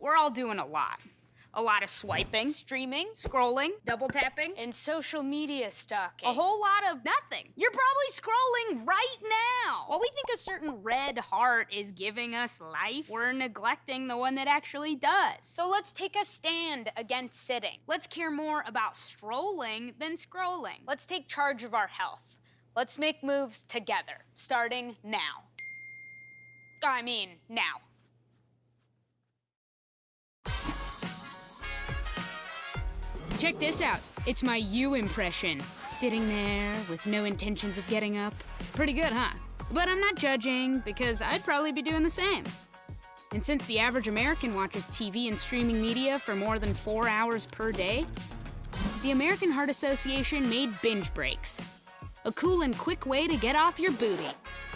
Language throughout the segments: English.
We're all doing a lot. A lot of swiping, Streaming, scrolling, double tapping, and social media stalking. a whole lot of nothing. You're probably scrolling right now. While we think a certain red heart is giving us life, we're neglecting the one that actually does. So let's take a stand against sitting. Let's care more about strolling than scrolling. Let's take charge of our health. Let's make moves together, starting now. I mean, now. Check this out. It's my you impression. Sitting there with no intentions of getting up. Pretty good, huh? But I'm not judging, because I'd probably be doing the same. And since the average American watches TV and streaming media for more than 4 hours per day, the American Heart Association made binge breaks. A cool and quick way to get off your booty.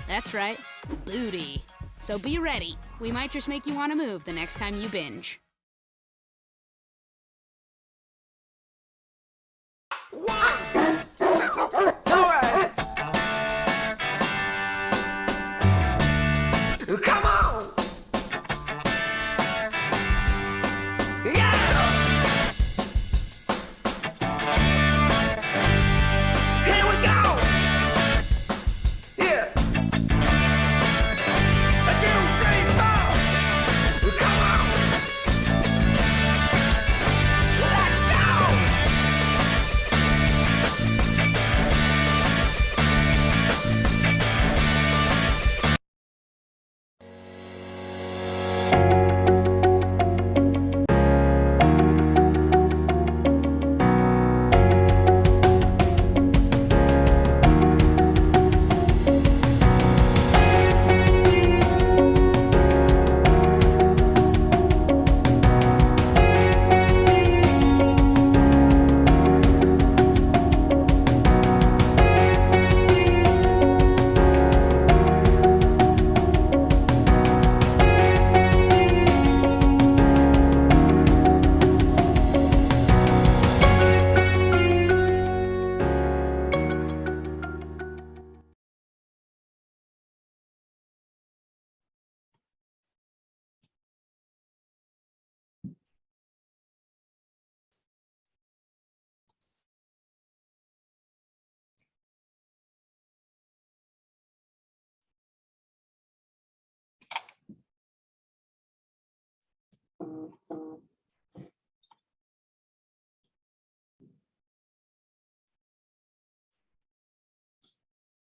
That's right, booty. So be ready. We might just make you want to move the next time you binge. Come on! Yeah! Here we go! Yeah! 1, 2, 3, 4! Come on! Let's go!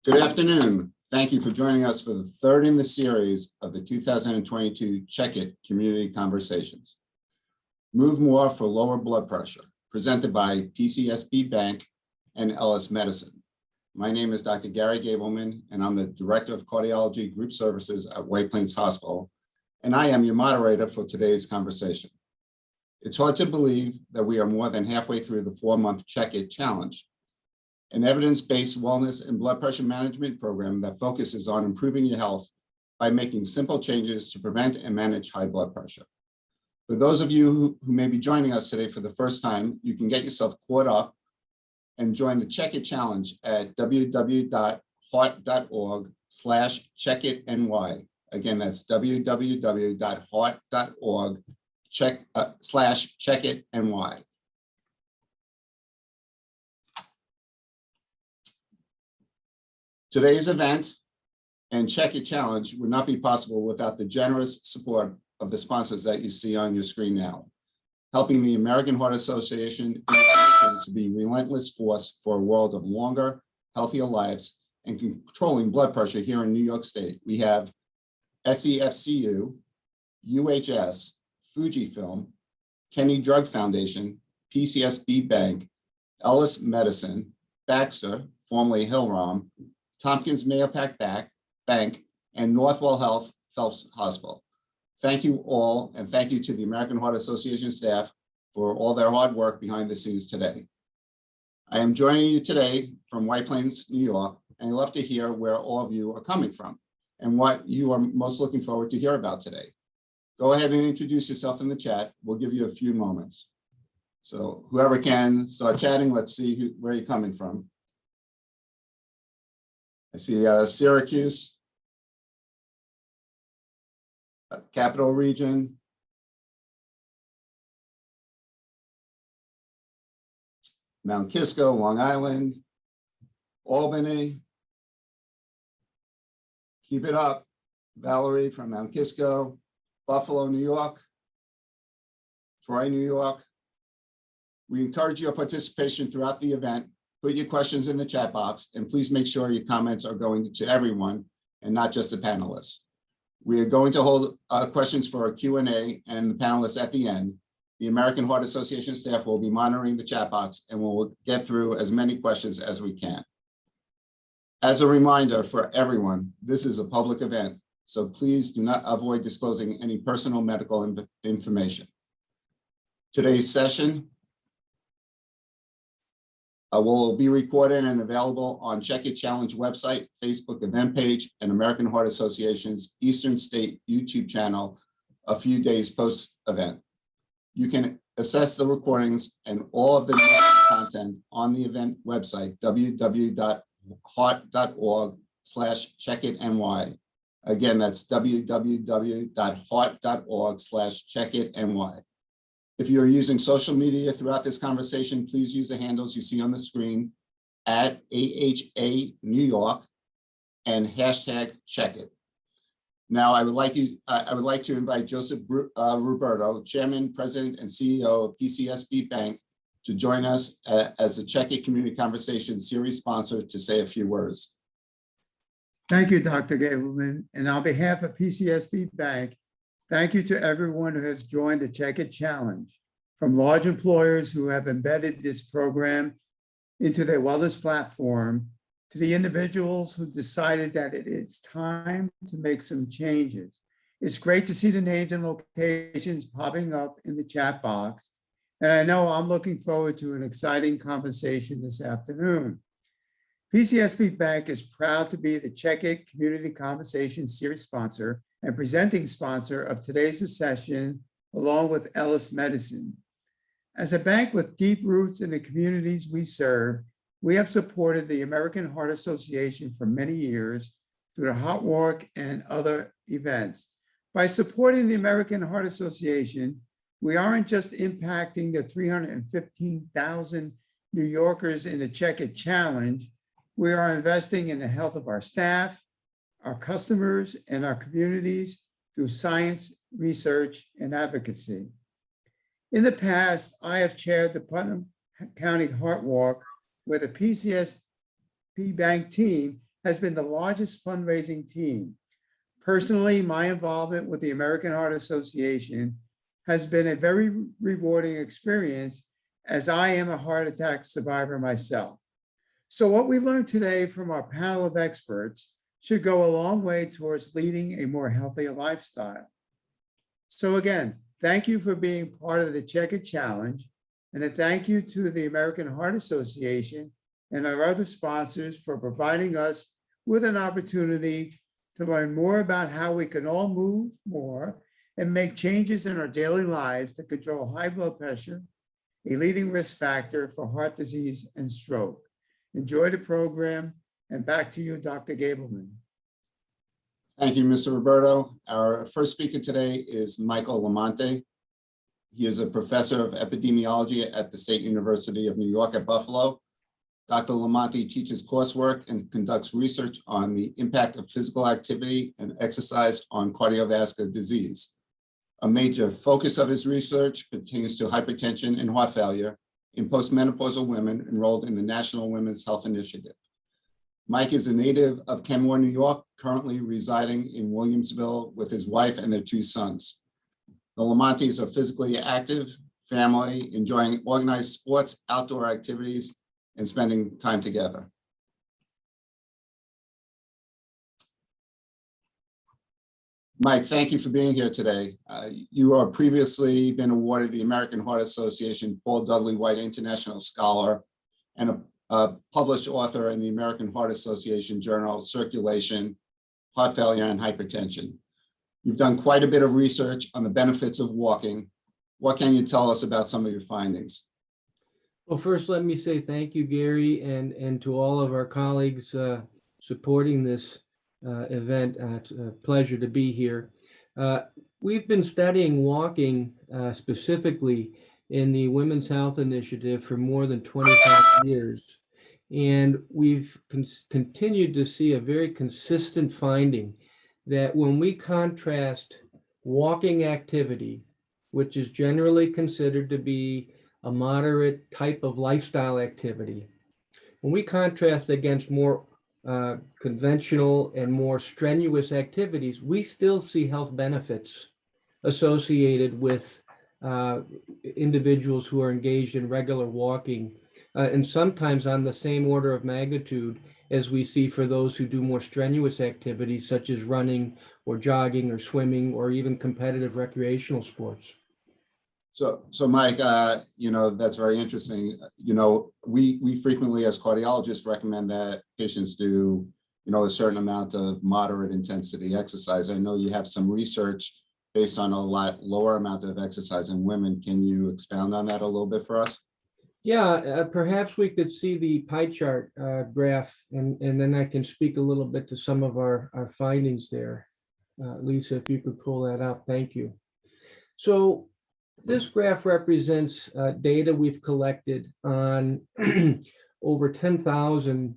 Good afternoon. Thank you for joining us for the third in the series of the 2022 Check It Community Conversations. Move More for Lower Blood Pressure, presented by PCSB Bank and Ellis Medicine. My name is Dr. Gary Gableman, and I'm the Director of Cardiology Group Services at White Plains Hospital, and I am your moderator for today's conversation. It's hard to believe that we are more than halfway through the 4-month Check It Challenge, an evidence-based wellness and blood pressure management program that focuses on improving your health by making simple changes to prevent and manage high blood pressure. For those of you who may be joining us today for the first time, you can get yourself caught up and join the Check It Challenge at www.heart.org/checkitny. Again, that's www.heart.org/checkitny. Today's event and Check It Challenge would not be possible without the generous support of the sponsors that you see on your screen now, helping the American Heart Association to be relentless force for a world of longer, healthier lives and controlling blood pressure here in New York State. We have SEFCU, UHS, Fujifilm, Kenny Drug Foundation, PCSB Bank, Ellis Medicine, Baxter, formerly Hillrom, Tompkins Mahopac Bank, and Northwell Health Phelps Hospital. Thank you all, and thank you to the American Heart Association staff for all their hard work behind the scenes today. I am joining you today from White Plains, New York, and I'd love to hear where all of you are coming from and what you are most looking forward to hear about today. Go ahead and introduce yourself in the chat. We'll give you a few moments. So whoever can start chatting, let's see where you're coming from. I see Syracuse, Capital Region, Mount Kisco, Long Island, Albany. Keep it up. Valerie from Mount Kisco, Buffalo, New York, Troy, New York. We encourage your participation throughout the event. Put your questions in the chat box, and please make sure your comments are going to everyone and not just the panelists. We are going to hold questions for our Q&A and the panelists at the end. The American Heart Association staff will be monitoring the chat box and will get through as many questions as we can. As a reminder for everyone, this is a public event, so please do not avoid disclosing any personal medical information. Today's session will be recorded and available on Check It Challenge website, Facebook event page, and American Heart Association's Eastern State YouTube channel a few days post-event. You can access the recordings and all of the content on the event website, www.heart.org/checkitny. Again, that's www.heart.org/checkitny. If you're using social media throughout this conversation, please use the handles you see on the screen at AHA New York and hashtag check it. Now, I would like to invite Joseph Roberto, Chairman, President, and CEO of PCSB Bank, to join us as a Check It Community Conversation series sponsor to say a few words. Thank you, Dr. Gableman. And on behalf of PCSB Bank, thank you to everyone who has joined the Check It Challenge, from large employers who have embedded this program into their wellness platform, to the individuals who decided that it is time to make some changes. It's great to see the names and locations popping up in the chat box. And I know I'm looking forward to an exciting conversation this afternoon. PCSB Bank is proud to be the Check It Community Conversation series sponsor and presenting sponsor of today's session, along with Ellis Medicine. As a bank with deep roots in the communities we serve, we have supported the American Heart Association for many years through the Heart Walk and other events. By supporting the American Heart Association, we aren't just impacting the 315,000 New Yorkers in the Check It Challenge, we are investing in the health of our staff, our customers, and our communities through science, research, and advocacy. In the past, I have chaired the Putnam County Heart Walk, where the PCSB Bank team has been the largest fundraising team. Personally, my involvement with the American Heart Association has been a very rewarding experience, as I am a heart attack survivor myself. So what we learned today from our panel of experts should go a long way towards leading a more healthy lifestyle. So again, thank you for being part of the Check It Challenge, and a thank you to the American Heart Association and our other sponsors for providing us with an opportunity to learn more about how we can all move more and make changes in our daily lives to control high blood pressure, a leading risk factor for heart disease and stroke. Enjoy the program, and back to you, Dr. Gableman. Thank you, Mr. Roberto. Our first speaker today is Michael Lamonte. He is a professor of epidemiology at the State University of New York at Buffalo. Dr. Lamonte teaches coursework and conducts research on the impact of physical activity and exercise on cardiovascular disease. A major focus of his research pertains to hypertension and heart failure in postmenopausal women enrolled in the National Women's Health Initiative. Mike is a native of Kenmore, New York, currently residing in Williamsville with his wife and their 2 sons. The Lamontes are physically active family, enjoying organized sports, outdoor activities, and spending time together. Mike, thank you for being here today. You are previously been awarded the American Heart Association Paul Dudley White International Scholar and a published author in the American Heart Association journal, Circulation, Heart Failure and Hypertension. You've done quite a bit of research on the benefits of walking. What can you tell us about some of your findings? Well, first, let me say thank you, Gary, and to all of our colleagues supporting this event. It's a pleasure to be here. We've been studying walking specifically in the Women's Health Initiative for more than 25 years. And we've continued to see a very consistent finding that when we contrast walking activity, which is generally considered to be a moderate type of lifestyle activity, when we contrast against more conventional and more strenuous activities, we still see health benefits associated with individuals who are engaged in regular walking, and sometimes on the same order of magnitude as we see for those who do more strenuous activities such as running or jogging or swimming or even competitive recreational sports. So Mike, that's very interesting. We frequently as cardiologists recommend that patients do, a certain amount of moderate intensity exercise. I know you have some research based on a lot lower amount of exercise in women. Can you expound on that a little bit for us? Yeah, perhaps we could see the pie chart graph, and then I can speak a little bit to some of our findings there. Lisa, if you could pull that up, thank you. So this graph represents data we've collected on over 10,000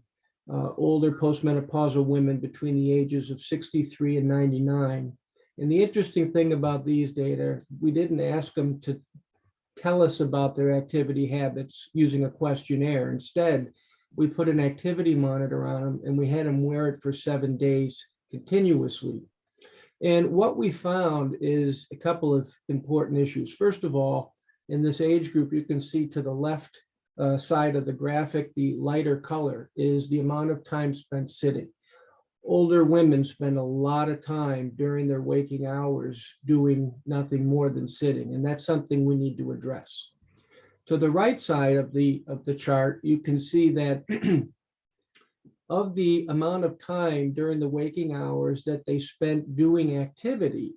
older postmenopausal women between the ages of 63 and 99. And the interesting thing about these data, we didn't ask them to tell us about their activity habits using a questionnaire. Instead, we put an activity monitor on them and we had them wear it for 7 days continuously. And what we found is a couple of important issues. First of all, in this age group, you can see to the left side of the graphic, the lighter color is the amount of time spent sitting. Older women spend a lot of time during their waking hours doing nothing more than sitting, and that's something we need to address. To the right side of the chart, you can see that of the amount of time during the waking hours that they spent doing activity,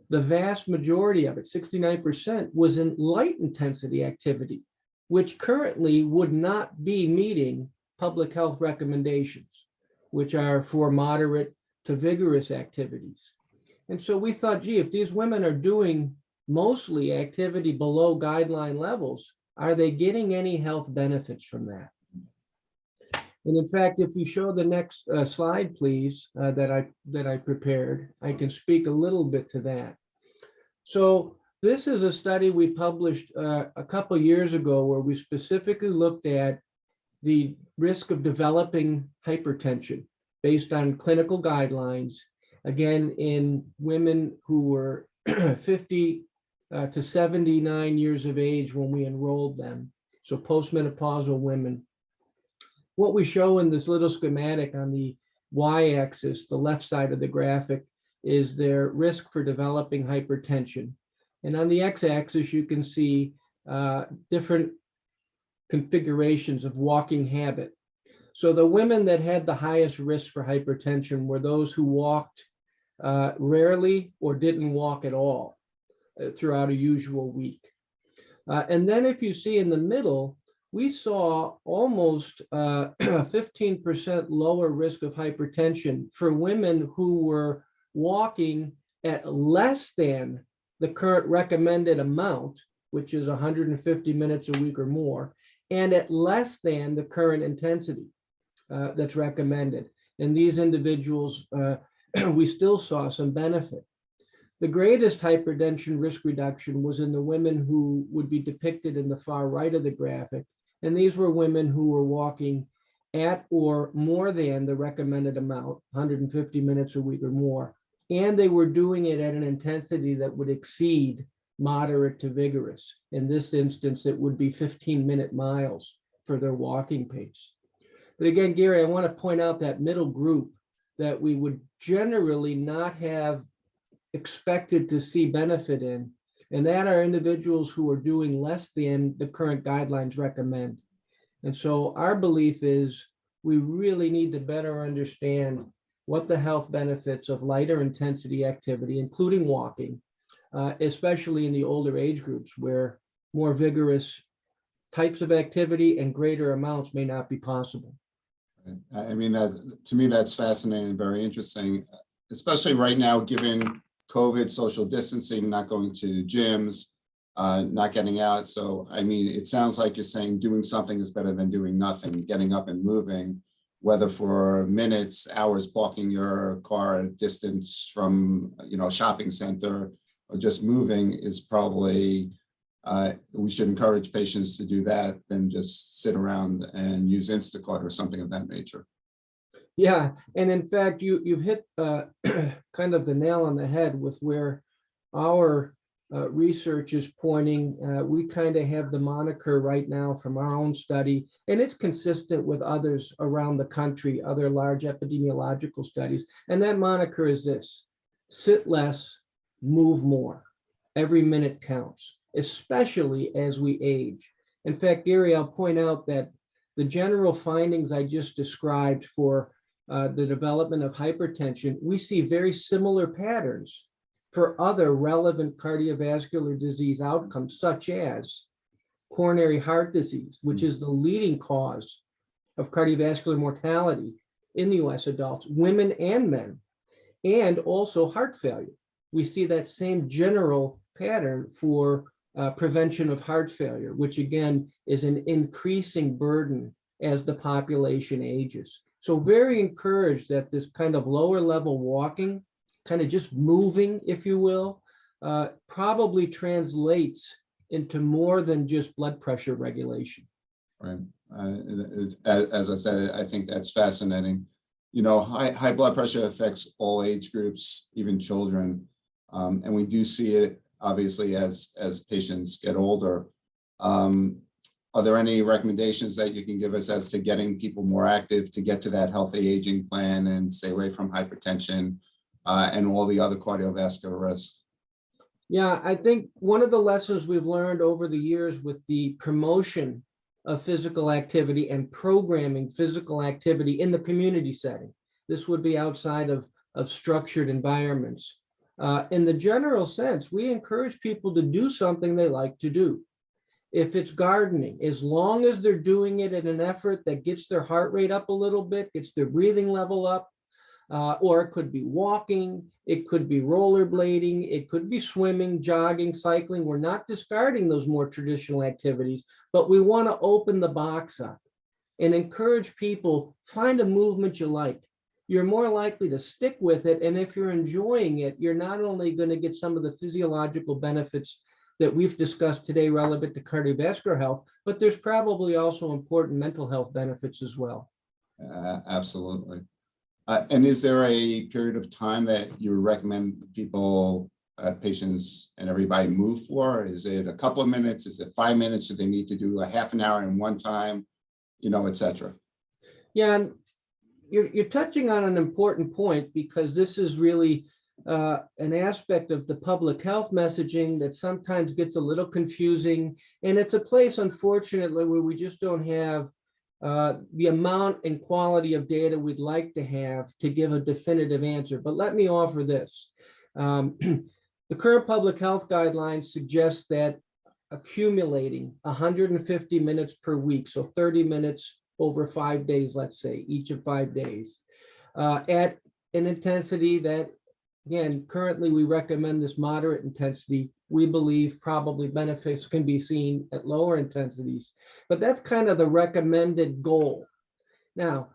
the vast majority of it, 69%, was in light intensity activity, which currently would not be meeting public health recommendations, which are for moderate to vigorous activities. And so we thought, gee, if these women are doing mostly activity below guideline levels, are they getting any health benefits from that? And in fact, if you show the next slide, please, that I prepared, I can speak a little bit to that. So this is a study we published a couple years ago where we specifically looked at the risk of developing hypertension based on clinical guidelines, again, in women who were 50 to 79 years of age when we enrolled them, so postmenopausal women. What we show in this little schematic on the y-axis, the left side of the graphic, is their risk for developing hypertension. And on the x-axis, you can see different configurations of walking habit. So the women that had the highest risk for hypertension were those who walked rarely or didn't walk at all throughout a usual week. And then if you see in the middle, we saw almost 15% lower risk of hypertension for women who were walking at less than the current recommended amount, which is 150 minutes a week or more, and at less than the current intensity that's recommended. And these individuals, we still saw some benefit. The greatest hypertension risk reduction was in the women who would be depicted in the far right of the graphic. And these were women who were walking at or more than the recommended amount, 150 minutes a week or more. And they were doing it at an intensity that would exceed moderate to vigorous. In this instance, it would be 15-minute miles for their walking pace. But again, Gary, I want to point out that middle group that we would generally not have expected to see benefit in, and that are individuals who are doing less than the current guidelines recommend. And so our belief is we really need to better understand what the health benefits of lighter intensity activity, including walking, especially in the older age groups where more vigorous types of activity and greater amounts may not be possible. I mean, to me, that's fascinating and very interesting, especially right now, given COVID, social distancing, not going to gyms, not getting out. So, I mean, it sounds like you're saying doing something is better than doing nothing, getting up and moving, whether for minutes, hours, parking your car at a distance from, a shopping center, or just moving is probably, we should encourage patients to do that than just sit around and use Instacart or something of that nature. Yeah, and in fact, you've hit kind of the nail on the head with where our research is pointing. We kind of have the moniker right now from our own study, and it's consistent with others around the country, other large epidemiological studies. And that moniker is this: sit less, move more. Every minute counts, especially as we age. In fact, Gary, I'll point out that the general findings I just described for the development of hypertension, we see very similar patterns for other relevant cardiovascular disease outcomes, such as coronary heart disease, which is the leading cause of cardiovascular mortality in the US adults, women and men, and also heart failure. We see that same general pattern for prevention of heart failure, which again is an increasing burden as the population ages. So very encouraged that this kind of lower level walking, kind of just moving, if you will, probably translates into more than just blood pressure regulation. Right. As I said, I think that's fascinating. High blood pressure affects all age groups, even children. And we do see it, obviously, as patients get older. Are there any recommendations that you can give us as to getting people more active to get to that healthy aging plan and stay away from hypertension and all the other cardiovascular risks? Yeah, I think one of the lessons we've learned over the years with the promotion of physical activity and programming physical activity in the community setting, this would be outside of structured environments. In the general sense, we encourage people to do something they like to do. If it's gardening, as long as they're doing it in an effort that gets their heart rate up a little bit, gets their breathing level up, or it could be walking, it could be rollerblading, it could be swimming, jogging, cycling. We're not discarding those more traditional activities, but we want to open the box up and encourage people, find a movement you like. You're more likely to stick with it. And if you're enjoying it, you're not only going to get some of the physiological benefits that we've discussed today relevant to cardiovascular health, but there's probably also important mental health benefits as well. Absolutely. And is there a period of time that you would recommend people, patients and everybody move for? Is it a couple of minutes? Is it 5 minutes? Do they need to do a half an hour in one time, et cetera? Yeah, and you're touching on an important point, because this is really an aspect of the public health messaging that sometimes gets a little confusing. And it's a place, unfortunately, where we just don't have the amount and quality of data we'd like to have to give a definitive answer. But let me offer this. The current public health guidelines suggest that accumulating 150 minutes per week, so 30 minutes over 5 days, let's say, each of 5 days, at an intensity that, again, currently we recommend this moderate intensity. We believe probably benefits can be seen at lower intensities, but that's kind of the recommended goal. Now,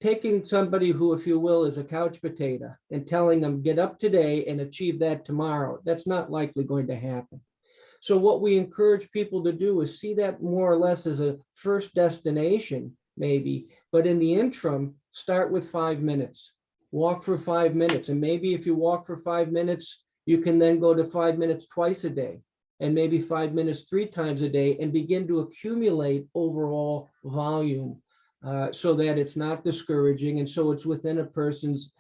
taking somebody who, if you will, is a couch potato and telling them get up today and achieve that tomorrow, that's not likely going to happen. So what we encourage people to do is see that more or less as a first destination, maybe, but in the interim, start with 5 minutes. Walk for 5 minutes. And maybe if you walk for 5 minutes, you can then go to 5 minutes twice a day, and maybe 5 minutes 3 times a day, and begin to accumulate overall volume so that it's not discouraging. And so it's within a person's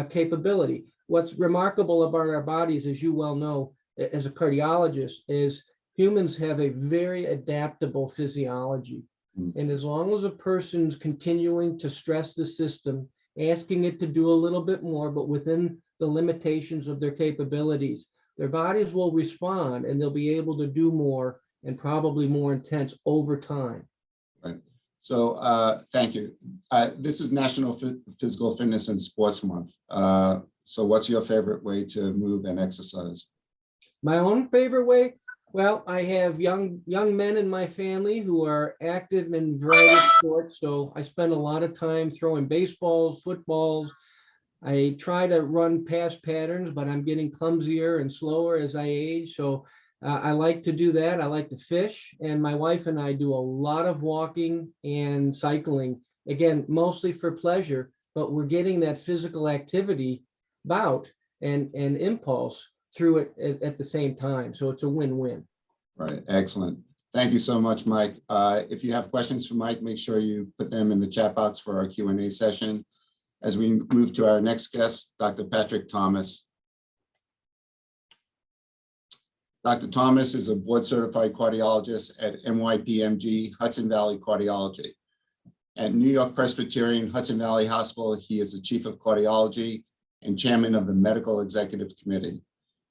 capability. What's remarkable about our bodies, as you well know, as a cardiologist, is humans have a very adaptable physiology. And as long as a person's continuing to stress the system, asking it to do a little bit more, but within the limitations of their capabilities, their bodies will respond and they'll be able to do more, and probably more intense over time. Right. So thank you. This is National Physical Fitness and Sports Month. So what's your favorite way to move and exercise? My own favorite way, Well, I have young men in my family who are active in variety of sports, so I spend a lot of time throwing baseballs, footballs. I try to run past patterns, but I'm getting clumsier and slower as I age. So I like to do that. I like to fish, and my wife and I do a lot of walking and cycling. Again, mostly for pleasure, but we're getting that physical activity bout and impulse through it at the same time. So it's a win-win. Right, excellent. Thank you so much, Mike. If you have questions for Mike, make sure you put them in the chat box for our Q&A session. As we move to our next guest, Dr. Patrick Thomas. Dr. Thomas is a board-certified cardiologist at NYPMG Hudson Valley Cardiology. At New York Presbyterian Hudson Valley Hospital, he is the chief of cardiology and chairman of the Medical Executive Committee.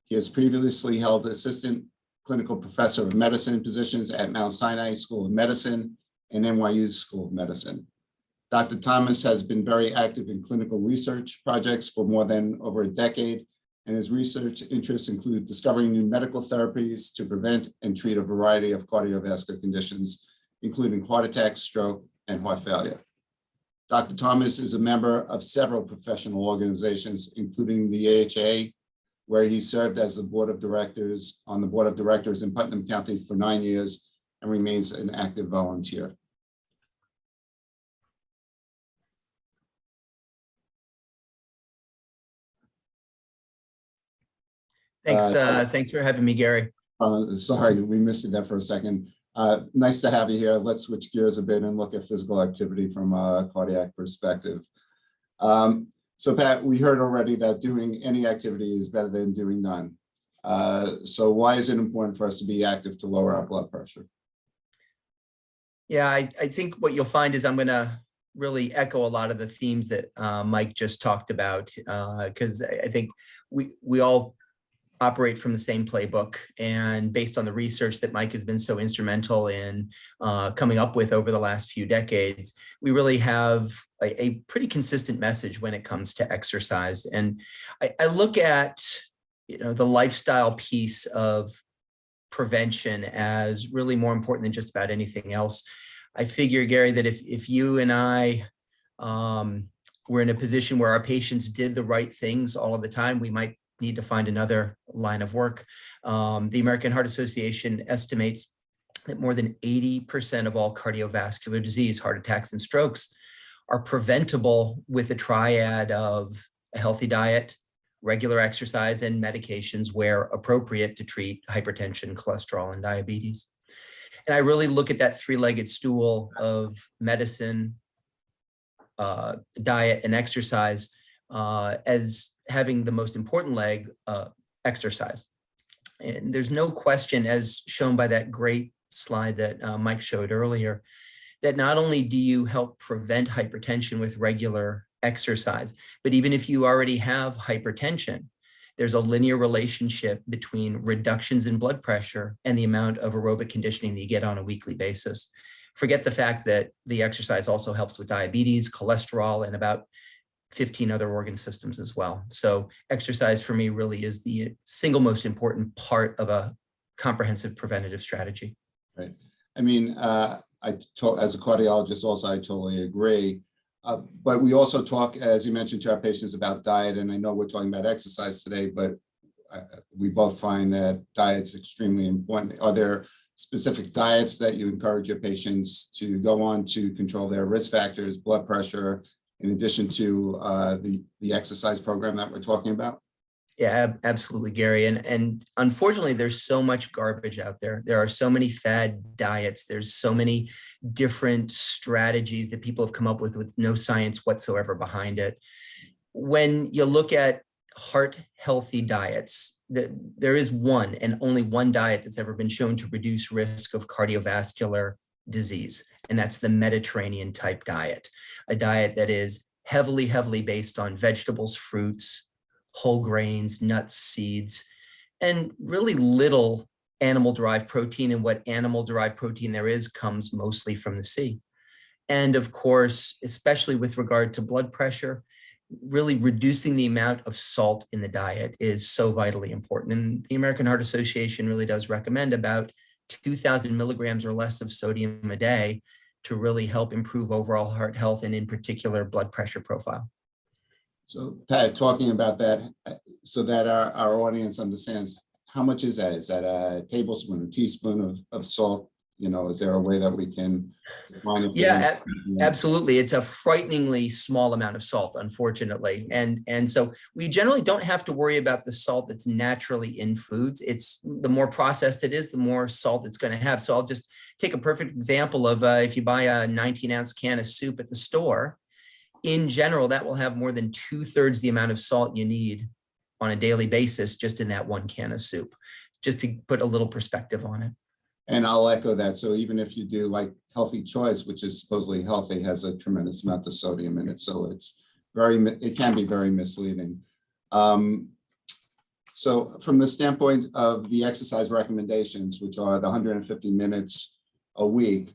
He has previously held assistant clinical professor of medicine positions at Mount Sinai School of Medicine and NYU School of Medicine. Dr. Thomas has been very active in clinical research projects for more than over a decade, and his research interests include discovering new medical therapies to prevent and treat a variety of cardiovascular conditions, including heart attack, stroke, and heart failure. Dr. Thomas is a member of several professional organizations, including the AHA, where he served as the board of directors on the board of directors in Putnam County for 9 years and remains an active volunteer. Thanks. Thanks for having me, Gary. Sorry, we missed you there for a second. Nice to have you here. Let's switch gears a bit and look at physical activity from a cardiac perspective. So Pat, we heard already that doing any activity is better than doing none. So why is it important for us to be active to lower our blood pressure? Yeah, I think what you'll find is I'm going to really echo a lot of the themes that Mike just talked about, because I think we all operate from the same playbook, and based on the research that Mike has been so instrumental in coming up with over the last few decades, we really have a pretty consistent message when it comes to exercise. And I look at, the lifestyle piece of prevention as really more important than just about anything else. I figure, Gary, that if you and I were in a position where our patients did the right things all of the time, we might need to find another line of work. The American Heart Association estimates that more than 80% of all cardiovascular disease, heart attacks and strokes, are preventable with a triad of a healthy diet, regular exercise, and medications where appropriate to treat hypertension, cholesterol, and diabetes. And I really look at that three-legged stool of medicine, diet, and exercise as having the most important leg, exercise. And there's no question, as shown by that great slide that Mike showed earlier, that not only do you help prevent hypertension with regular exercise, but even if you already have hypertension, there's a linear relationship between reductions in blood pressure and the amount of aerobic conditioning that you get on a weekly basis. Forget the fact that the exercise also helps with diabetes, cholesterol, and about 15 other organ systems as well. So exercise for me really is the single most important part of a comprehensive preventative strategy. Right. I mean, as a cardiologist also, I totally agree. But we also talk, as you mentioned, to our patients about diet, and I know we're talking about exercise today, but we both find that diet's extremely important. Are there specific diets that you encourage your patients to go on to control their risk factors, blood pressure, in addition to the exercise program that we're talking about? Yeah, absolutely, Gary. And unfortunately, there's so much garbage out there. There are so many fad diets. There's so many different strategies that people have come up with no science whatsoever behind it. When you look at heart healthy diets, there is one and only one diet that's ever been shown to reduce risk of cardiovascular disease, and that's the Mediterranean type diet, a diet that is heavily based on vegetables, fruits, whole grains, nuts, seeds, and really little animal-derived protein. And what animal-derived protein there is comes mostly from the sea. And of course, especially with regard to blood pressure, really reducing the amount of salt in the diet is so vitally important. And the American Heart Association really does recommend about 2,000 milligrams or less of sodium a day to really help improve overall heart health and in particular blood pressure profile. So Pat, talking about that, so that our audience understands, how much is that? Is that a tablespoon, a teaspoon of salt? You know, is there a way that we can define it? Yeah, absolutely. It's a frighteningly small amount of salt, unfortunately. And so we generally don't have to worry about the salt that's naturally in foods. It's the more processed it is, the more salt it's going to have. So I'll just take a perfect example of if you buy a 19-ounce can of soup at the store, in general, that will have more than 2/3 the amount of salt you need on a daily basis just in that one can of soup, just to put a little perspective on it. And I'll echo that. So even if you do like Healthy Choice, which is supposedly healthy, has a tremendous amount of sodium in it. So it can be very misleading. So from the standpoint of the exercise recommendations, which are the 150 minutes a week,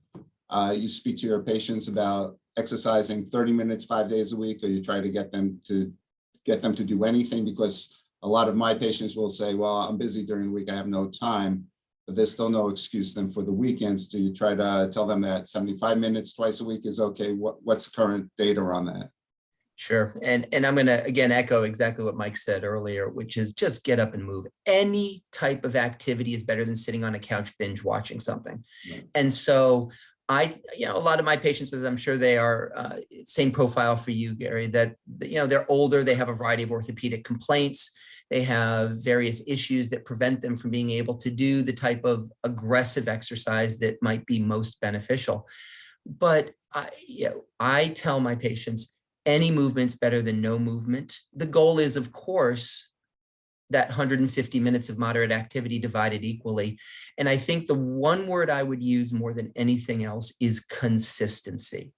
you speak to your patients about exercising 30 minutes, 5 days a week, or you try to get them to do anything? Because a lot of my patients will say, well, I'm busy during the week, I have no time, but there's still no excuse then for the weekends. Do you try to tell them that 75 minutes twice a week is okay? What's the current data on that? Sure. And I'm going to, again, echo exactly what Mike said earlier, which is just get up and move. Any type of activity is better than sitting on a couch binge watching something. Right. And so a lot of my patients, as I'm sure they are, same profile for you, Gary, that, they're older, they have a variety of orthopedic complaints. They have various issues that prevent them from being able to do the type of aggressive exercise that might be most beneficial. But I tell my patients, any movement's better than no movement. The goal is, of course, that 150 minutes of moderate activity divided equally. And I think the one word I would use more than anything else is consistency,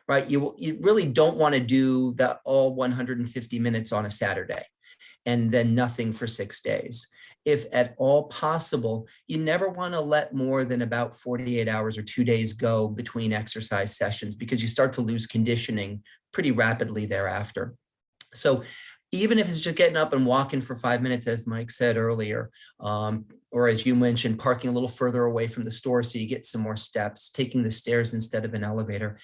right? You really don't want to do the all 150 minutes on a Saturday and then nothing for 6 days. If at all possible, you never want to let more than about 48 hours or 2 days go between exercise sessions, because you start to lose conditioning pretty rapidly thereafter. So even if it's just getting up and walking for 5 minutes, as Mike said earlier, or as you mentioned, parking a little further away from the store so you get some more steps, taking the stairs instead of an elevator,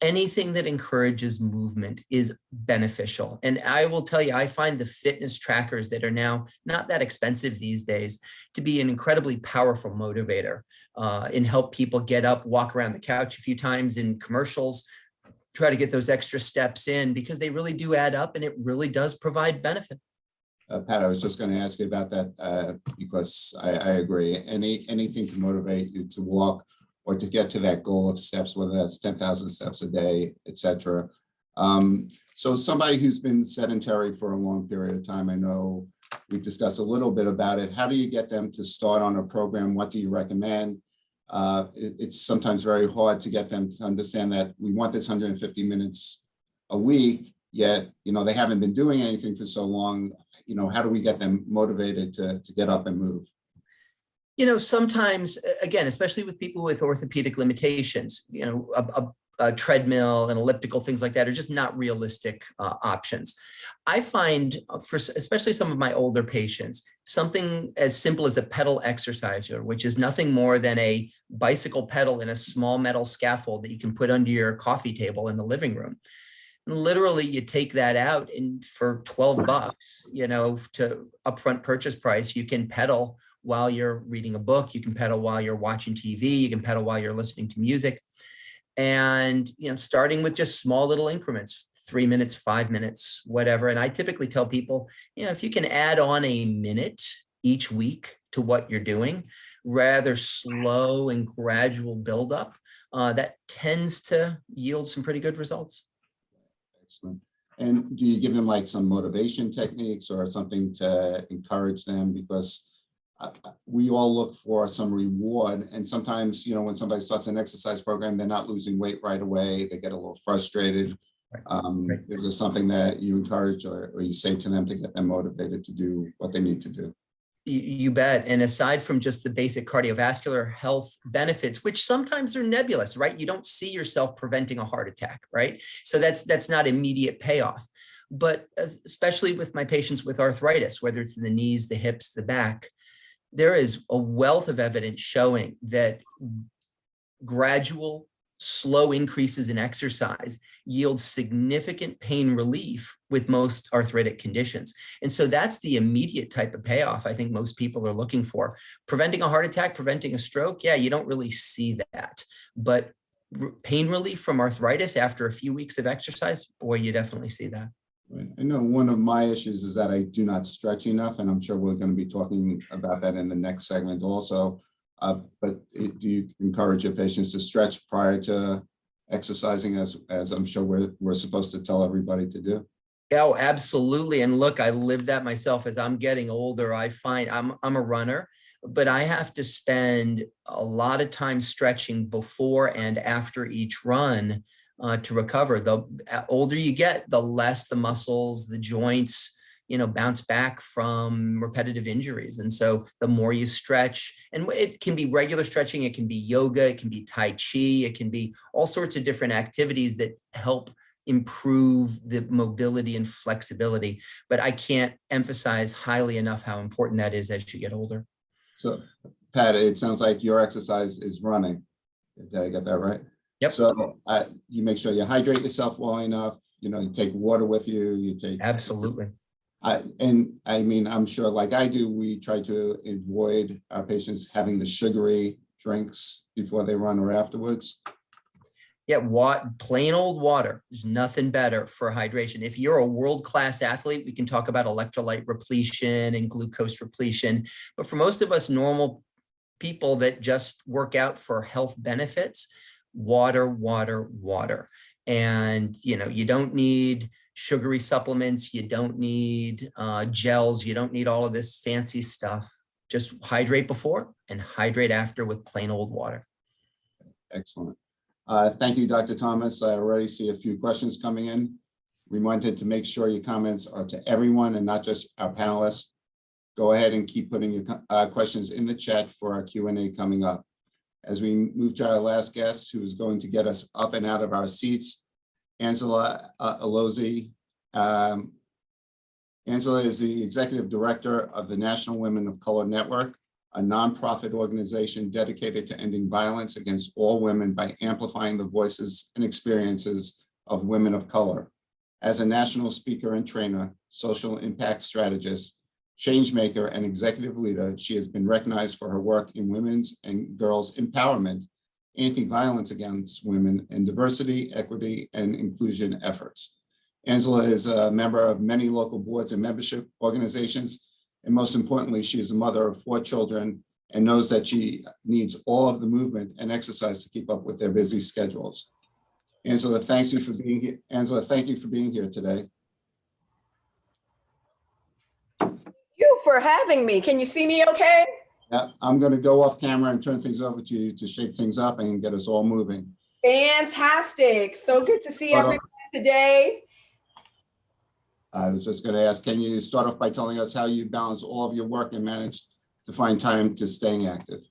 anything that encourages movement is beneficial. And I will tell you, I find the fitness trackers that are now not that expensive these days to be an incredibly powerful motivator and help people get up, walk around the couch a few times in commercials, try to get those extra steps in, because they really do add up and it really does provide benefit. Pat, I was just going to ask you about that because I agree. Anything to motivate you to walk or to get to that goal of steps, whether that's 10,000 steps a day, et cetera. So somebody who's been sedentary for a long period of time, I know we've discussed a little bit about it. How do you get them to start on a program? What do you recommend? It's sometimes very hard to get them to understand that we want this 150 minutes a week, yet, they haven't been doing anything for so long. How do we get them motivated to get up and move? Sometimes, again, especially with people with orthopedic limitations, a treadmill and elliptical, things like that are just not realistic options. I find for especially some of my older patients, something as simple as a pedal exerciser, which is nothing more than a bicycle pedal in a small metal scaffold that you can put under your coffee table in the living room. And literally, you take that out and for $12, to upfront purchase price, you can pedal while you're reading a book, you can pedal while you're watching TV, you can pedal while you're listening to music. And, starting with just small little increments, 3 minutes, 5 minutes, whatever. And I typically tell people, if you can add on a minute each week to what you're doing, rather slow and gradual buildup, that tends to yield some pretty good results. Excellent. And do you give them like some motivation techniques or something to encourage them? Because we all look for some reward. And sometimes, when somebody starts an exercise program, they're not losing weight right away. They get a little frustrated. Right. Is there something that you encourage or you say to them to get them motivated to do what they need to do? You bet. And aside from just the basic cardiovascular health benefits, which sometimes are nebulous, right? You don't see yourself preventing a heart attack, right? So that's not immediate payoff. but especially with my patients with arthritis, whether it's the knees, the hips, the back, there is a wealth of evidence showing that gradual, slow increases in exercise yield significant pain relief with most arthritic conditions. And so that's the immediate type of payoff I think most people are looking for. Preventing a heart attack, preventing a stroke, yeah, you don't really see that. But pain relief from arthritis after a few weeks of exercise, boy, you definitely see that. Right. I know one of my issues is that I do not stretch enough, and I'm sure we're going to be talking about that in the next segment also. But do you encourage your patients to stretch prior to exercising, as I'm sure we're supposed to tell everybody to do? Oh, absolutely. And look, I live that myself. As I'm getting older, I find I'm a runner, but I have to spend a lot of time stretching before and after each run to recover. The older you get, the less the muscles, the joints, bounce back from repetitive injuries. And so the more you stretch, and it can be regular stretching, it can be yoga, it can be Tai Chi, it can be all sorts of different activities that help improve the mobility and flexibility. But I can't emphasize highly enough how important that is as you get older. So, Pat, it sounds like your exercise is running. Did I get that right? Yep. So you make sure you hydrate yourself well enough. You take water with you. You take Absolutely. I'm sure, like I do, we try to avoid our patients having the sugary drinks before they run or afterwards. Yeah, plain old water. There's nothing better for hydration. If you're a world-class athlete, we can talk about electrolyte repletion and glucose repletion. But for most of us normal people that just work out for health benefits, water, water, water. And, you don't need sugary supplements. You don't need gels. You don't need all of this fancy stuff. Just hydrate before and hydrate after with plain old water. Excellent. Thank you, Dr. Thomas. I already see a few questions coming in. We wanted to make sure your comments are to everyone and not just our panelists. Go ahead and keep putting your questions in the chat for our Q&A coming up. As we move to our last guest, who is going to get us up and out of our seats, Angela Alozzi. Angela is the Executive Director of the National Women of Color Network, a nonprofit organization dedicated to ending violence against all women by amplifying the voices and experiences of women of color. As a national speaker and trainer, social impact strategist, change maker, and executive leader, she has been recognized for her work in women's and girls' empowerment, anti-violence against women, and diversity, equity, and inclusion efforts. Angela is a member of many local boards and membership organizations, and most importantly, she is a mother of 4 children and knows that she needs all of the movement and exercise to keep up with their busy schedules. Angela, thank you for being here. Angela, thank you for being here today. You for having me. Can you see me okay? Yeah, I'm going to go off camera and turn things over to you to shake things up and get us all moving. Fantastic. So good to see everyone today. I was just going to ask, can you start off by telling us how you balance all of your work and manage to find time to staying active?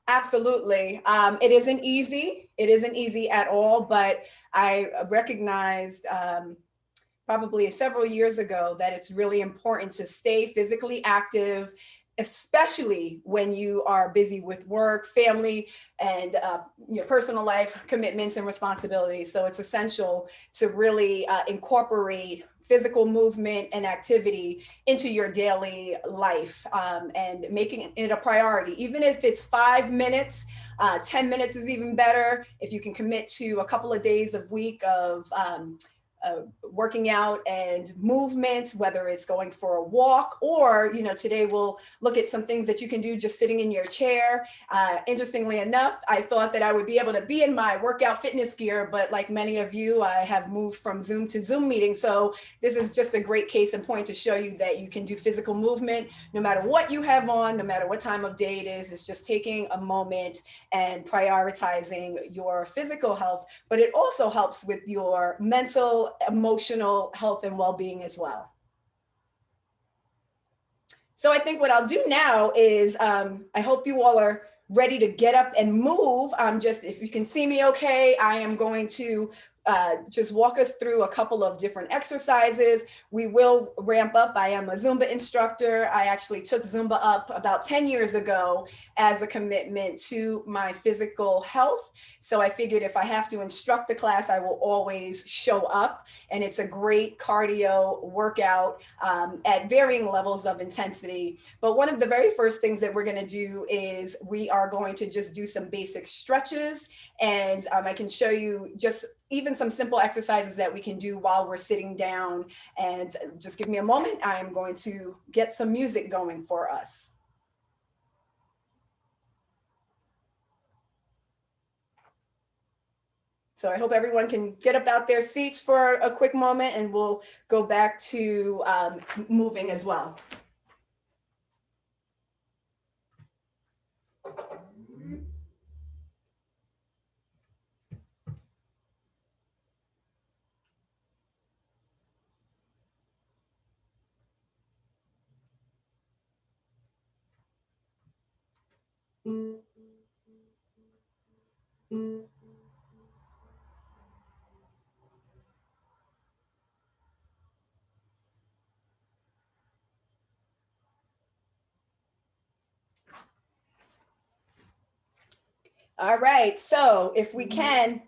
Absolutely. It isn't easy. It isn't easy at all, but I recognized probably several years ago that it's really important to stay physically active, especially when you are busy with work, family, and your personal life commitments and responsibilities. So it's essential to really incorporate physical movement and activity into your daily life and making it a priority. Even if it's 5 minutes, 10 minutes is even better. If you can commit to a couple of days a week of working out and movement, whether it's going for a walk or, today we'll look at some things that you can do just sitting in your chair. Interestingly enough, I thought that I would be able to be in my workout fitness gear, but like many of you, I have moved from Zoom to Zoom meetings. So this is just a great case in point to show you that you can do physical movement no matter what you have on, no matter what time of day it is. It's just taking a moment and prioritizing your physical health, but it also helps with your mental, emotional health and well-being as well. So I think what I'll do now is, I hope you all are ready to get up and move. If you can see me okay, I am going to just walk us through a couple of different exercises. We will ramp up. I am a Zumba instructor. I actually took Zumba up about 10 years ago as a commitment to my physical health. So I figured if I have to instruct the class, I will always show up. And it's a great cardio workout at varying levels of intensity. But one of the very first things that we're going to do is we are going to just do some basic stretches. And I can show you just even some simple exercises that we can do while we're sitting down. And just give me a moment. I am going to get some music going for us. So I hope everyone can get up out their seats for a quick moment, and we'll go back to moving as well. All right, so if we can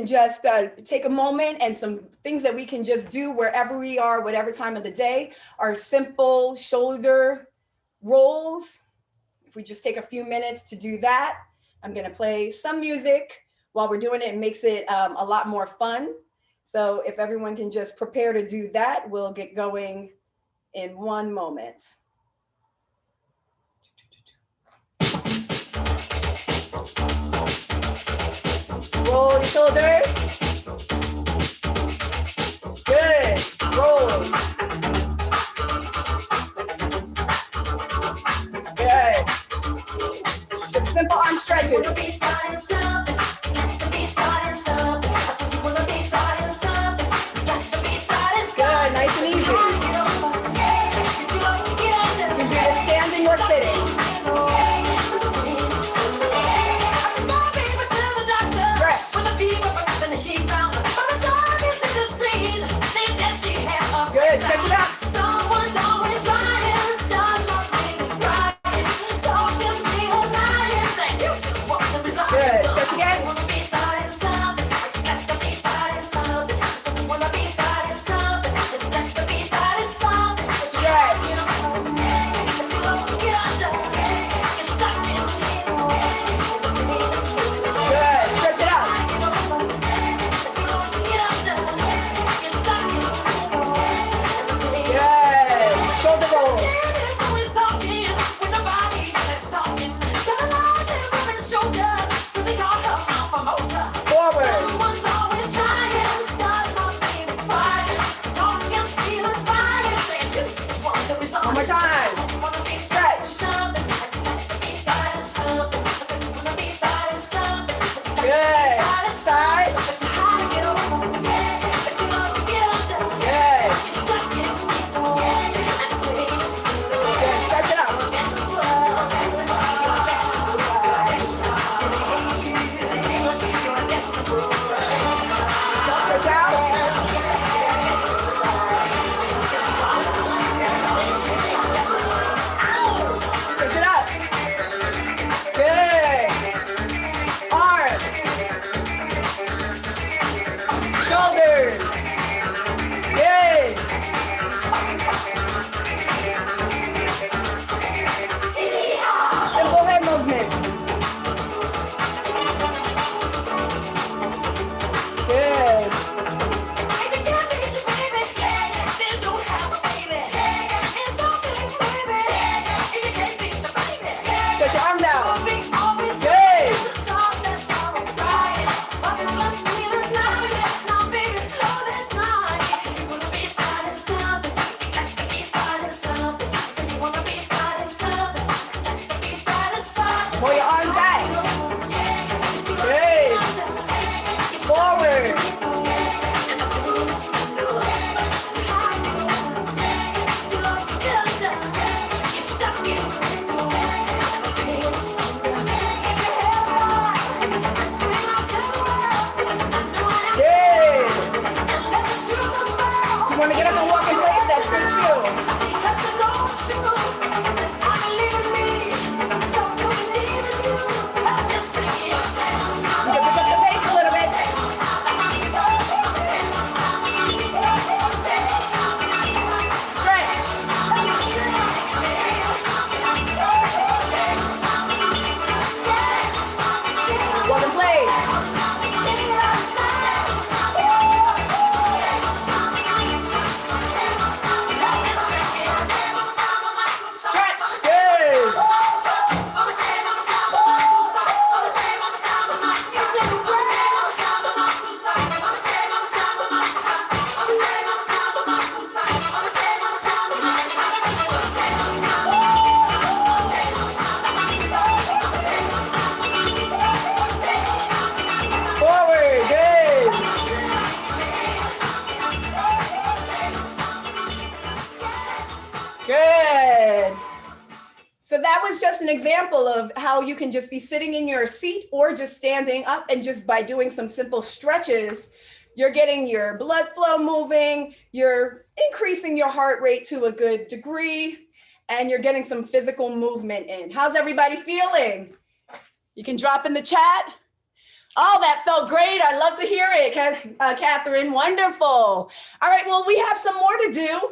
just take a moment, and some things that we can just do wherever we are, whatever time of the day, are simple shoulder rolls. If we just take a few minutes to do that, I'm gonna play some music while we're doing it. It makes it a lot more fun. So if everyone can just prepare to do that, we'll get going in one moment. Roll your shoulders. Good. Roll. Good. Just simple arm stretches. Good. Nice and easy. You can do this standing or sitting. Good, stretch it out. Someone's always lying, does not make me cry. Don't just be a liar, say you just want the result. Good, stretch again. Wanna be starting something, got to be starting something. So wanna be starting something, got to be starting something. Stretch. Good, stretch it out. Shoulder rolls. Forward. One more time. Stretch. Good. Side. Stretch out. Good. So that was just an example of how you can just be sitting in your seat or just standing up, and just by doing some simple stretches, you're getting your blood flow moving, you're increasing your heart rate to a good degree, and you're getting some physical movement in. How's everybody feeling? You can drop in the chat. Oh, that felt great. I love to hear it, Catherine. Wonderful. All right, well, we have some more to do.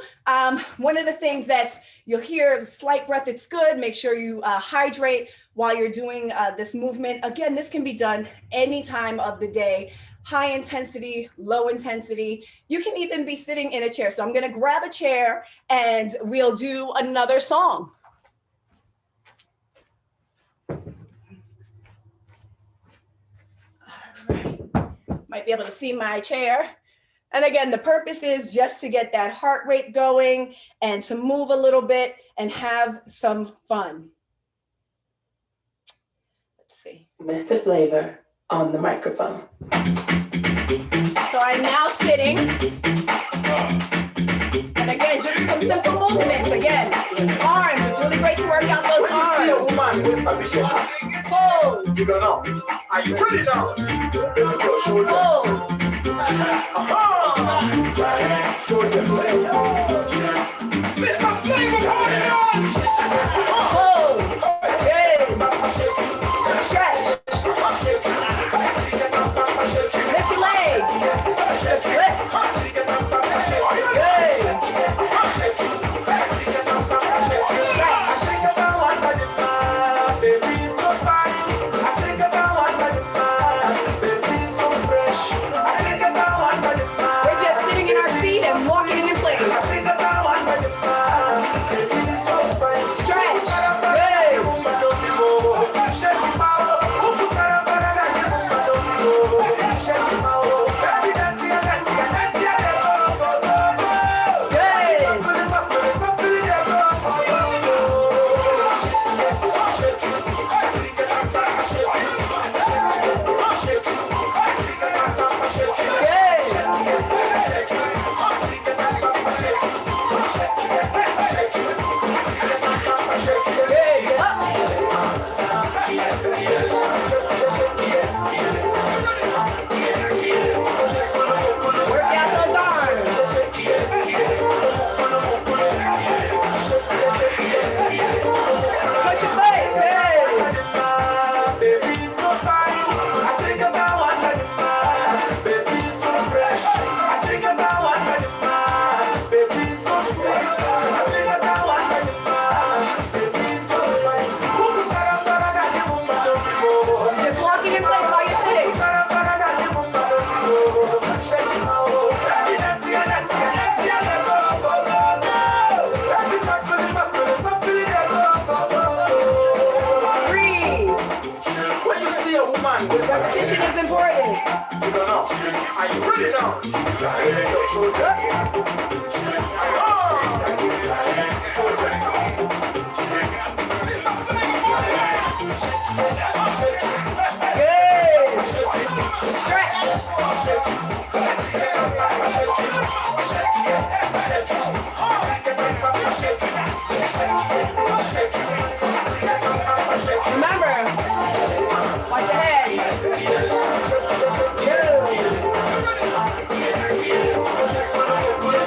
One of the things that you'll hear, slight breath, it's good. Make sure you hydrate while you're doing this movement. Again, this can be done any time of the day. High intensity, low intensity. You can even be sitting in a chair. So I'm gonna grab a chair and we'll do another song. Might be able to see my chair. And again, the purpose is just to get that heart rate going and to move a little bit and have some fun. Let's see. Mr. Flavor on the microphone. So I'm now sitting. And again, just some simple movements. Again, arms. It's really great to work out those arms. Pull. You don't know. Are you ready now? Pull. Mr. Flavor, party on! Pull. Good. Stretch. Lift your legs. Just lift. Good. We're just sitting in our seat and walking into place. Stretch. Good. Repetition is important. You don't know. Are you ready now? Good. Stretch. Remember, watch your head.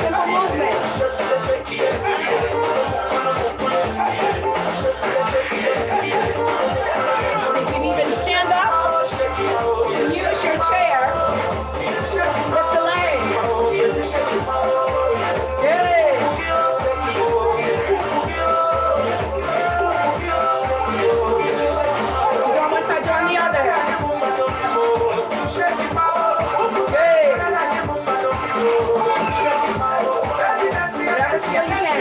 Simple movement. You can even stand up and use your chair. Lift the leg. Good. Do on one side, do on the other. Good. Whatever skill you can.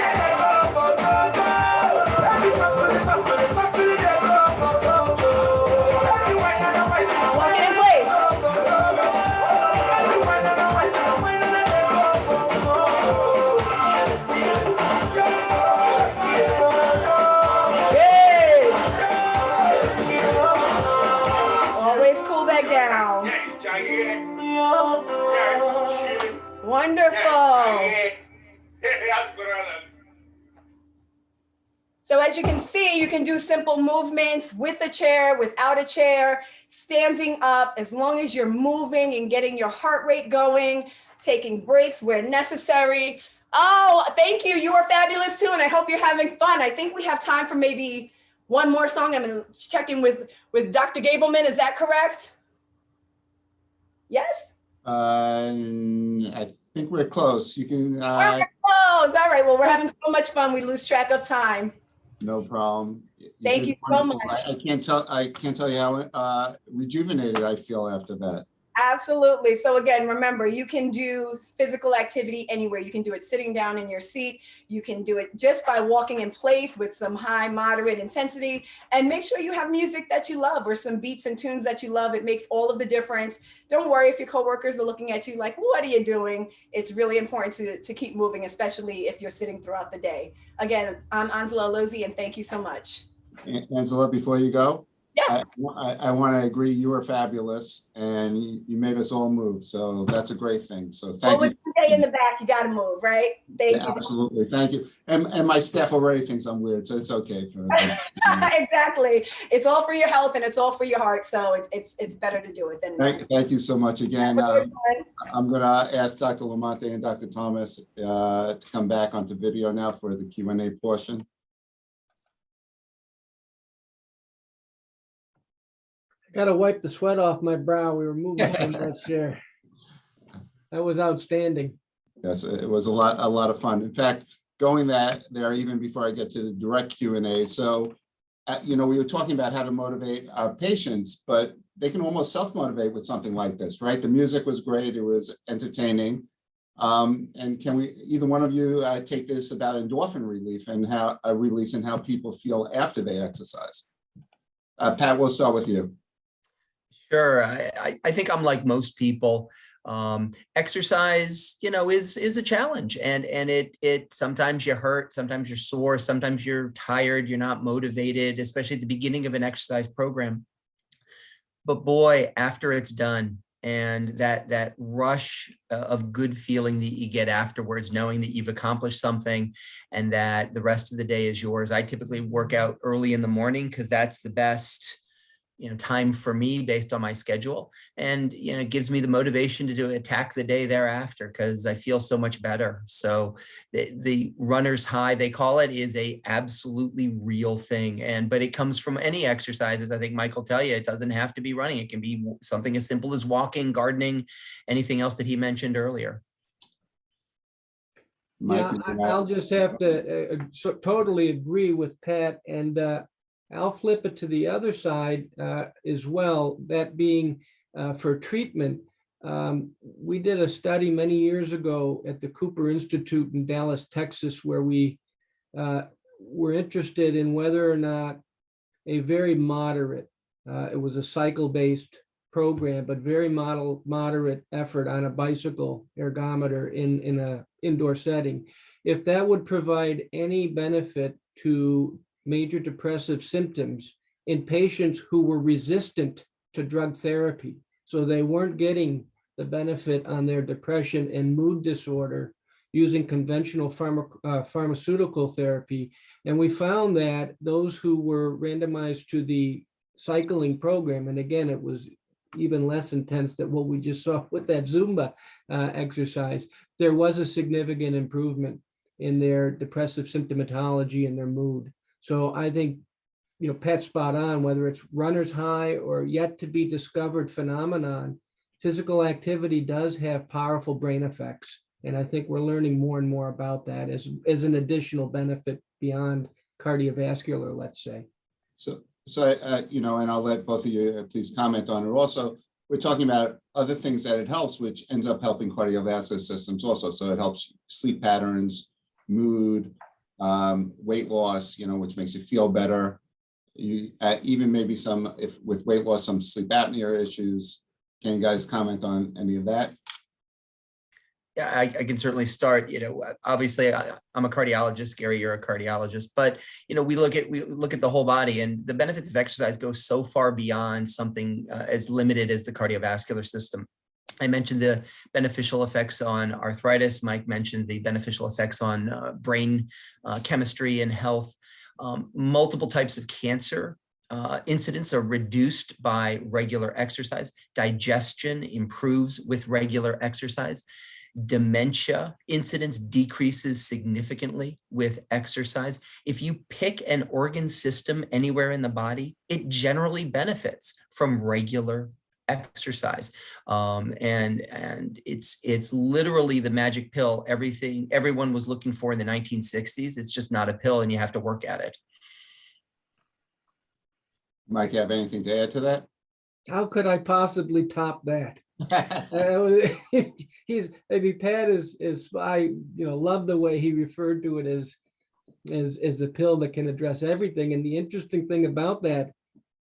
Walk it in place. Good. Always cool back down. Wonderful. So as you can see, you can do simple movements with a chair, without a chair, standing up, as long as you're moving and getting your heart rate going, taking breaks where necessary. Oh, thank you. You are fabulous too. And I hope you're having fun. I think we have time for maybe one more song. I'm going to check in with Dr. Gableman. Is that correct? Yes? I think we're close. You can, We're close. All right. Well, we're having so much fun. We lose track of time. no problem. Thank did you so wonderful. much. I can't tell you how rejuvenated I feel after that. Absolutely. So again, remember, you can do physical activity anywhere. You can do it sitting down in your seat. You can do it just by walking in place with some high, moderate intensity. And make sure you have music that you love or some beats and tunes that you love. It makes all of the difference. Don't worry if your coworkers are looking at you like, what are you doing? It's really important to keep moving, especially if you're sitting throughout the day. Again, I'm Angela Lozzi, and thank you so much. Angela, before you go, Yeah. I want to agree. You were fabulous, and you made us all move. So that's a great thing. So thank Well, you. when you stay in the back, you got to move, right? Thank Yeah, you. absolutely. Thank you. And my staff already thinks I'm weird, so it's okay. Exactly. It's all for your health and it's all for your heart. So it's better to do it than not. Thank you so much again. Have a good one. I'm going to ask Dr. Lamonte and Dr. Thomas to come back onto video now for the Q&A portion. Got to wipe the sweat off my brow. We were moving from that chair. That was outstanding. Yes, it was a lot of fun. In fact, going there even before I get to the direct Q&A. So, we were talking about how to motivate our patients, but they can almost self-motivate with something like this, right? The music was great. It was entertaining. And can either one of you take this about endorphin relief and how release and how people feel after they exercise? Pat, we'll start with you. Sure. I think I'm like most people. Exercise, is a challenge, and it sometimes you hurt, sometimes you're sore, sometimes you're tired, you're not motivated, especially at the beginning of an exercise program. But boy, after it's done, and that rush of good feeling that you get afterwards, knowing that you've accomplished something and that the rest of the day is yours. I typically work out early in the morning because that's the best time for me based on my schedule. And, it gives me the motivation to attack the day thereafter because I feel so much better. So the runner's high, they call it, is a absolutely real thing. But it comes from any exercises. I think Mike will tell you, it doesn't have to be running. It can be something as simple as walking, gardening, anything else that he mentioned earlier. Yeah, I'll just have to totally agree with Pat, and I'll flip it to the other side as well, that being for treatment. We did a study many years ago at the Cooper Institute in Dallas, Texas, where we were interested in whether or not a very moderate, it was a cycle-based program, but very moderate effort on a bicycle ergometer in an indoor setting, if that would provide any benefit to major depressive symptoms in patients who were resistant to drug therapy. So they weren't getting the benefit on their depression and mood disorder using conventional pharmaceutical therapy. And we found that those who were randomized to the cycling program, and again, it was even less intense than what we just saw with that Zumba exercise, there was a significant improvement in their depressive symptomatology and their mood. So I think, Pat's spot on, whether it's runner's high or yet to be discovered phenomenon, physical activity does have powerful brain effects. And I think we're learning more and more about that as an additional benefit beyond cardiovascular, let's say. So and I'll let both of you please comment on it. Also, we're talking about other things that it helps, which ends up helping cardiovascular systems also. So it helps sleep patterns, mood, weight loss, which makes you feel better. You even maybe with weight loss, some sleep apnea issues. Can you guys comment on any of that? Yeah, I can certainly start. Obviously I'm a cardiologist, Gary, you're a cardiologist, but we look at the whole body, and the benefits of exercise go so far beyond something as limited as the cardiovascular system. I mentioned the beneficial effects on arthritis. Mike mentioned the beneficial effects on brain chemistry and health. Multiple types of cancer incidents are reduced by regular exercise. Digestion improves with regular exercise. Dementia incidence decreases significantly with exercise. If you pick an organ system anywhere in the body, it generally benefits from regular exercise. And it's literally the magic pill. Everyone was looking for in the 1960s. It's just not a pill, and you have to work at it. Mike, you have anything to add to that? How could I possibly top that? Pat I love the way he referred to it as a pill that can address everything. And the interesting thing about that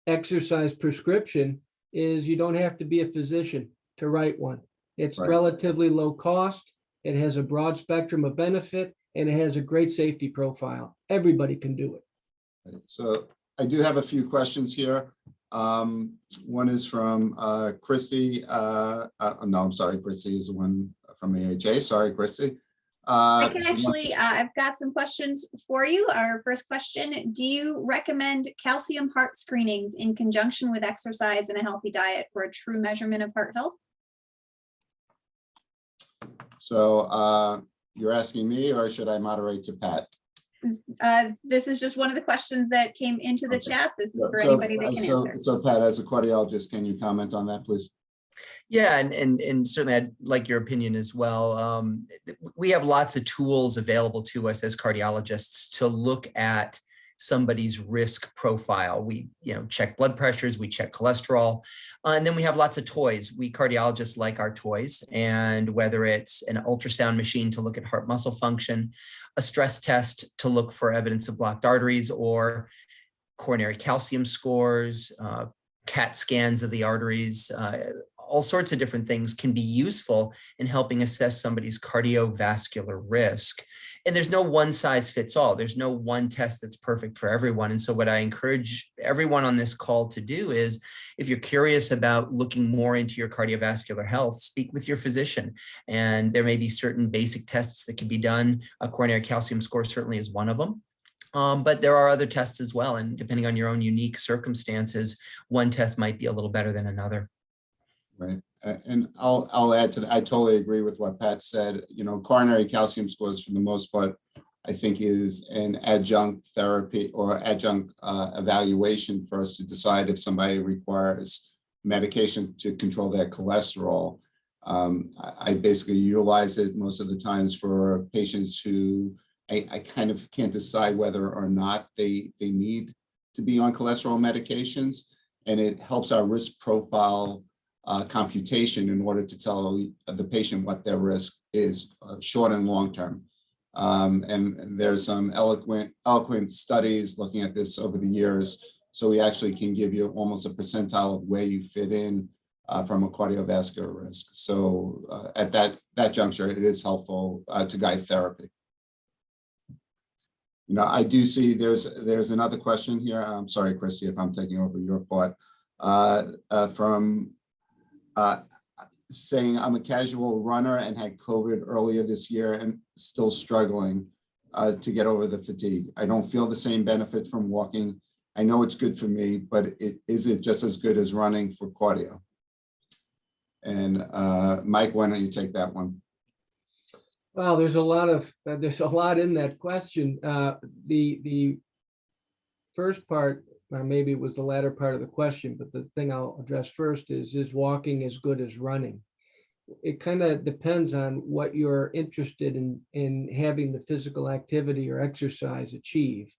exercise prescription is you don't have to be a physician to write one. It's Right. relatively low cost. It has a broad spectrum of benefit, and it has a great safety profile. Everybody can do it. So I do have a few questions here. One is from Christy. No, I'm sorry, Christy is the one from AHA. Sorry, Christy. I can actually, I've got some questions for you. Our first question, do you recommend calcium heart screenings in conjunction with exercise and a healthy diet for a true measurement of heart health? So you're asking me, or should I moderate to Pat? This is just one of the questions that came into the Okay. chat. This is for anybody that can answer. So Pat, as a cardiologist, can you comment on that, please? Yeah, and certainly I'd like your opinion as well. We have lots of tools available to us as cardiologists to look at somebody's risk profile. We, check blood pressures, we check cholesterol, and then we have lots of toys. We cardiologists like our toys, and whether it's an ultrasound machine to look at heart muscle function, a stress test to look for evidence of blocked arteries, or coronary calcium scores, CAT scans of the arteries, all sorts of different things can be useful in helping assess somebody's cardiovascular risk. And there's no one size fits all. There's no one test that's perfect for everyone. And so what I encourage everyone on this call to do is, if you're curious about looking more into your cardiovascular health, speak with your physician. And there may be certain basic tests that can be done. A coronary calcium score certainly is one of them. But there are other tests as well. And depending on your own unique circumstances, one test might be a little better than another. Right. And I'll add to that. I totally agree with what Pat said. Coronary calcium scores, for the most part, I think is an adjunct therapy or adjunct evaluation for us to decide if somebody requires medication to control their cholesterol. I basically utilize it most of the times for patients who I kind of can't decide whether or not they need to be on cholesterol medications, and it helps our risk profile computation in order to tell the patient what their risk is, short and long term. And there's some eloquent studies looking at this over the years. So we actually can give you almost a percentile of where you fit in from a cardiovascular risk. So at that juncture, it is helpful to guide therapy. I do see there's another question here. I'm sorry, Christy, if I'm taking over your part, from saying I'm a casual runner and had COVID earlier this year and still struggling to get over the fatigue. I don't feel the same benefit from walking. I know it's good for me, but is it just as good as running for cardio? And Mike, why don't you take that one? Well, there's a lot in that question. The first part, or maybe it was the latter part of the question, but the thing I'll address first is walking as good as running? It kind of depends on what you're interested in having the physical activity or exercise achieve.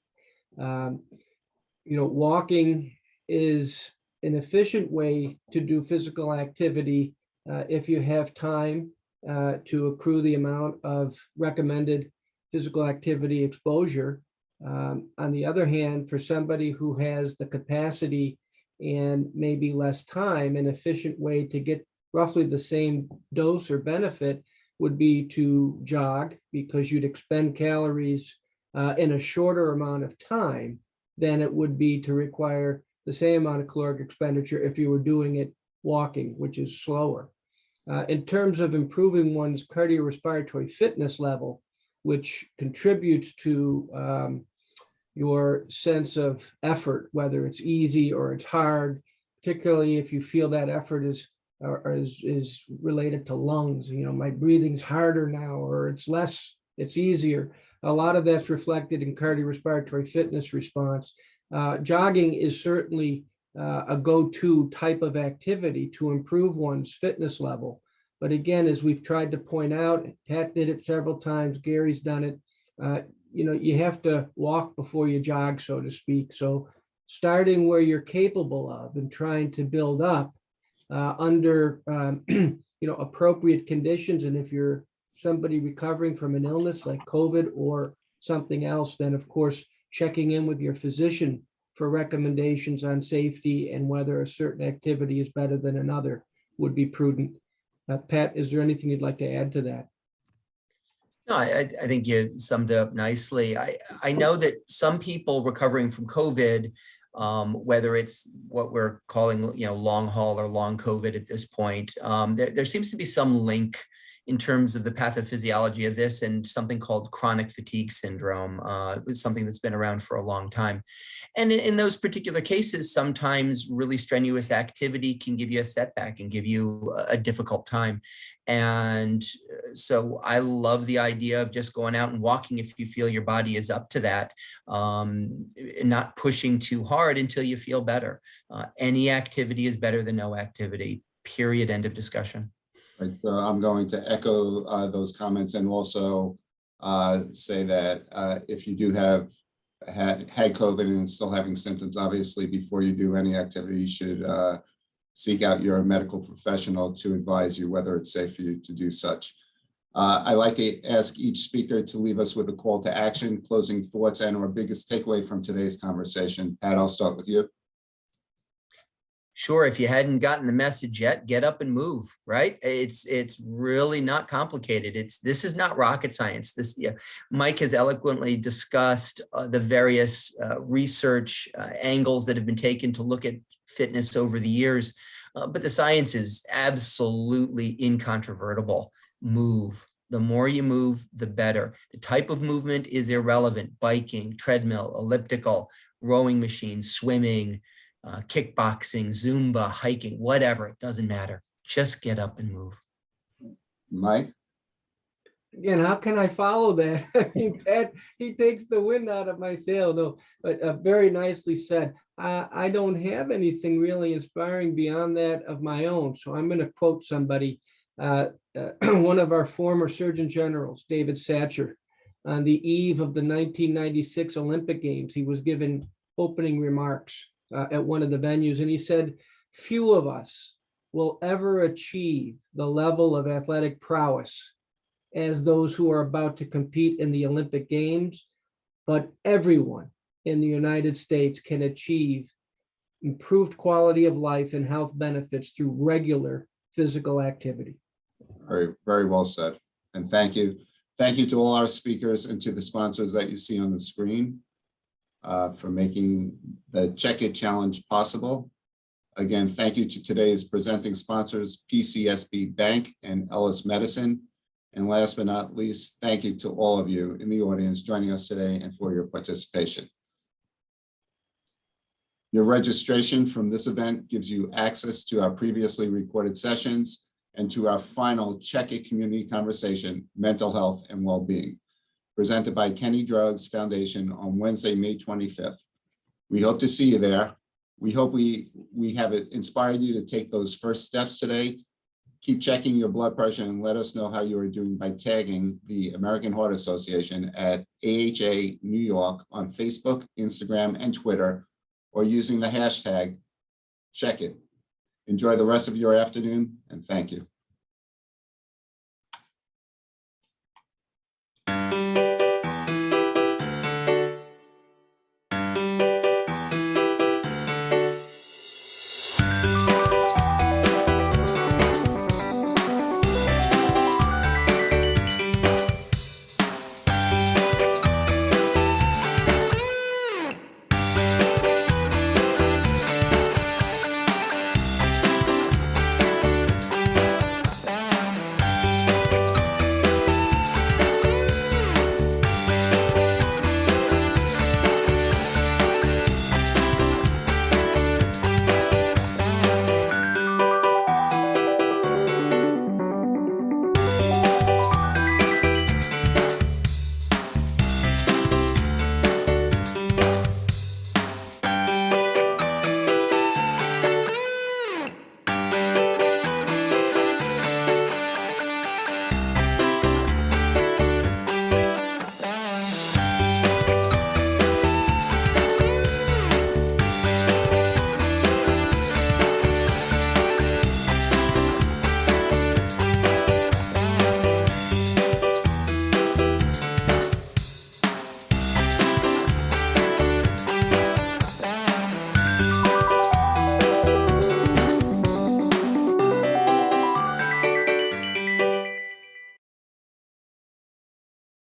Walking is an efficient way to do physical activity if you have time to accrue the amount of recommended physical activity exposure. On the other hand, for somebody who has the capacity and maybe less time, an efficient way to get roughly the same dose or benefit would be to jog, because you'd expend calories in a shorter amount of time than it would be to require the same amount of caloric expenditure if you were doing it walking, which is slower. In terms of improving one's cardiorespiratory fitness level, which contributes to your sense of effort, whether it's easy or it's hard, particularly if you feel that effort is related to lungs. You know, my breathing's harder now, or it's less, it's easier. A lot of that's reflected in cardiorespiratory fitness response. Jogging is certainly a go-to type of activity to improve one's fitness level. But again, as we've tried to point out, Pat did it several times, Gary's done it, you know, you have to walk before you jog, so to speak. So starting where you're capable of and trying to build up under, you know, appropriate conditions. And if you're somebody recovering from an illness like COVID or something else, then of course, checking in with your physician for recommendations on safety and whether a certain activity is better than another would be prudent. Pat, is there anything you'd like to add to that? No, I think you summed it up nicely. I know that some people recovering from COVID, whether it's what we're calling, you know, long haul or long COVID at this point, there seems to be some link in terms of the pathophysiology of this and something called chronic fatigue syndrome. It's something that's been around for a long time. And in those particular cases, sometimes really strenuous activity can give you a setback and give you a difficult time. And so I love the idea of just going out and walking if you feel your body is up to that, and not pushing too hard until you feel better. Any activity is better than no activity, period, end of discussion. Right, so I'm going to echo those comments and also say that if you do have had COVID and still having symptoms, obviously before you do any activity, you should seek out your medical professional to advise you whether it's safe for you to do such. I like to ask each speaker to leave us with a call to action, closing thoughts, and our biggest takeaway from today's conversation. Pat, I'll start with you. Sure, if you hadn't gotten the message yet, get up and move, right? It's really not complicated. This is not rocket science. Mike has eloquently discussed the various research angles that have been taken to look at fitness over the years, but the science is absolutely incontrovertible. Move. The more you move, the better. The type of movement is irrelevant. Biking, treadmill, elliptical, rowing machine, swimming, kickboxing, Zumba, hiking, whatever, it doesn't matter. Just get up and move. Mike? Again, how can I follow that? I mean, Pat, he takes the wind out of my sail, though, but very nicely said. I don't have anything really inspiring beyond that of my own. So I'm going to quote somebody, one of our former Surgeon Generals, David Satcher, on the eve of the 1996 Olympic Games. He was given opening remarks at one of the venues, and he said, few of us will ever achieve the level of athletic prowess as those who are about to compete in the Olympic Games, but everyone in the United States can achieve improved quality of life and health benefits through regular physical activity. Very, very well said. And thank you. Thank you to all our speakers and to the sponsors that you see on the screen for making the Check It Challenge possible. Again, thank you to today's presenting sponsors, PCSB Bank and Ellis Medicine. And last but not least, thank you to all of you in the audience joining us today and for your participation. Your registration from this event gives you access to our previously recorded sessions and to our final Check It community conversation, Mental Health and Wellbeing, presented by Kenny Drugs Foundation on Wednesday, May 25th. We hope to see you there. We hope we have inspired you to take those first steps today. Keep checking your blood pressure and let us know how you are doing by tagging the American Heart Association at AHA New York on Facebook, Instagram, and Twitter, or using the hashtag Check It. Enjoy the rest of your afternoon, and thank you.